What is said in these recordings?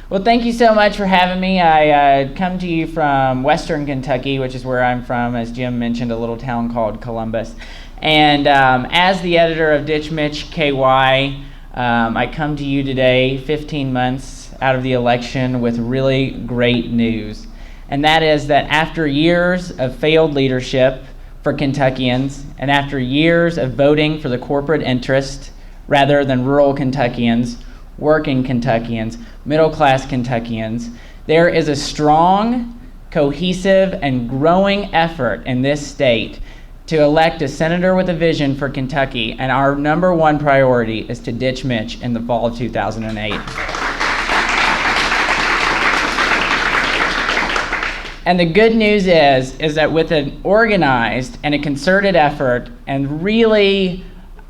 Well, thank you so much for having me. I come to you from Western Kentucky, which is where I'm from, as Jim mentioned, a little town called Columbus. And as the editor of Ditch Mitch KY, I come to you today, 15 months out of the election, with really great news. And that is that after years of failed leadership for Kentuckians, and after years of voting for the corporate interest rather than rural Kentuckians, working Kentuckians, middle-class Kentuckians, there is a strong, cohesive, and growing effort in this state to elect a senator with a vision for Kentucky, and our number one priority is to ditch Mitch in the fall of 2008. And the good news is that with an organized and a concerted effort and really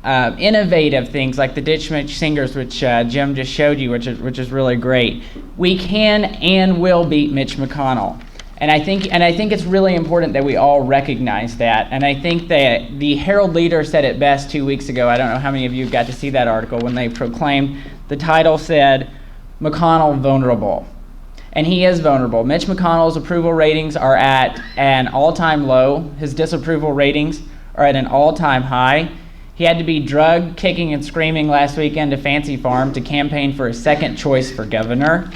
innovative things like the Ditch Mitch Singers, which Jim just showed you, which is really great, we can and will beat Mitch McConnell. And I think it's really important that we all recognize that. And I think that the Herald Leader said it best 2 weeks ago. I don't know how many of you got to see that article when they proclaimed, the title said, "McConnell Vulnerable." And he is vulnerable. Mitch McConnell's approval ratings are at an all-time low. His disapproval ratings are at an all-time high. He had to be drugged, kicking and screaming last weekend to Fancy Farm to campaign for his second choice for governor.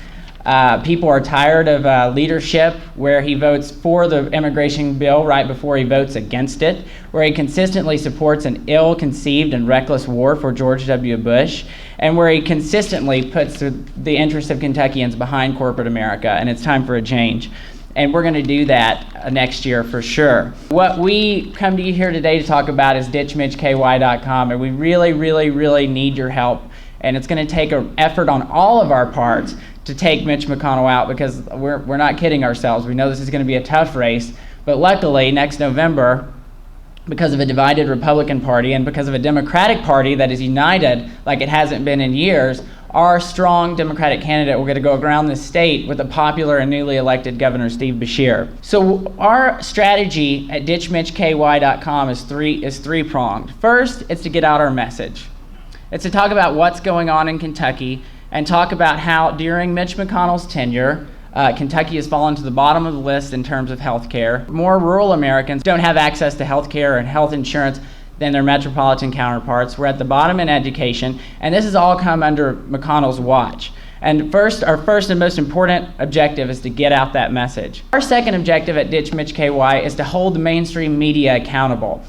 People are tired of leadership where he votes for the immigration bill right before he votes against it, where he consistently supports an ill-conceived and reckless war for George W. Bush, and where he consistently puts the interests of Kentuckians behind corporate America, and it's time for a change. And we're going to do that next year for sure. What we come to you here today to talk about is ditchmitchky.com, and we really, really, really need your help. And it's going to take an effort on all of our parts to take Mitch McConnell out, because we're not kidding ourselves. We know this is going to be a tough race, but luckily next November, because of a divided Republican Party and because of a Democratic Party that is united like it hasn't been in years, our strong Democratic candidate, we're going to go around the state with a popular and newly elected Governor Steve Beshear. So our strategy at ditchmitchky.com is three-pronged. First, it's to get out our message. It's to talk about what's going on in Kentucky and talk about how during Mitch McConnell's tenure, Kentucky has fallen to the bottom of the list in terms of health care. More rural Americans don't have access to health care and health insurance than their metropolitan counterparts. We're at the bottom in education, and this has all come under McConnell's watch. And our first and most important objective is to get out that message. Our second objective at Ditch Mitch KY is to hold the mainstream media accountable.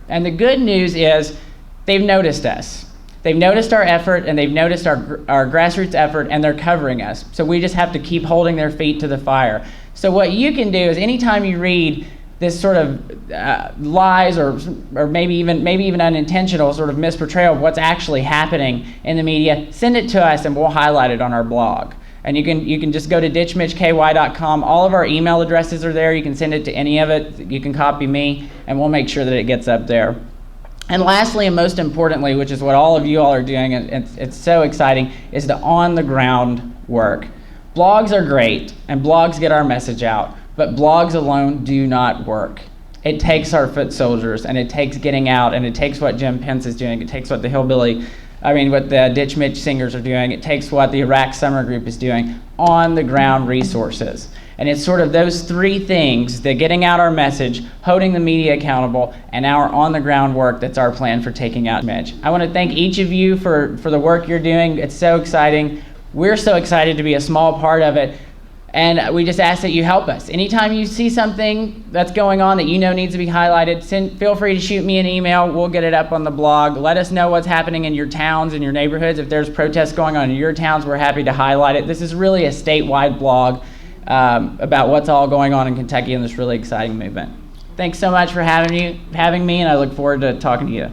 And the good news is they've noticed us. They've noticed our effort, and they've noticed our grassroots effort, and they're covering us. So we just have to keep holding their feet to the fire. So what you can do is anytime you read this sort of lies or maybe even unintentional sort of misportrayal of what's actually happening in the media, send it to us and we'll highlight it on our blog. And you can just go to ditchmitchky.com. All of our email addresses are there. You can send it to any of it. You can copy me, and we'll make sure that it gets up there. And lastly, and most importantly, which is what all of you all are doing, and it's so exciting, is the on-the-ground work. Blogs are great, and blogs get our message out, but blogs alone do not work. It takes our foot soldiers, and it takes getting out, and it takes what Jim Pence is doing. It takes what what the Ditch Mitch Singers are doing. It takes what the Iraq Summer Group is doing, on-the-ground resources. And it's sort of those three things, the getting out our message, holding the media accountable, and our on-the-ground work that's our plan for taking out Mitch. I want to thank each of you for the work you're doing. It's so exciting. We're so excited to be a small part of it. And we just ask that you help us. Anytime you see something that's going on that you know needs to be highlighted, feel free to shoot me an email. We'll get it up on the blog. Let us know what's happening in your towns and your neighborhoods. If there's protests going on in your towns, we're happy to highlight it. This is really a statewide blog about what's all going on in Kentucky in this really exciting movement. Thanks so much for having me, and I look forward to talking to you.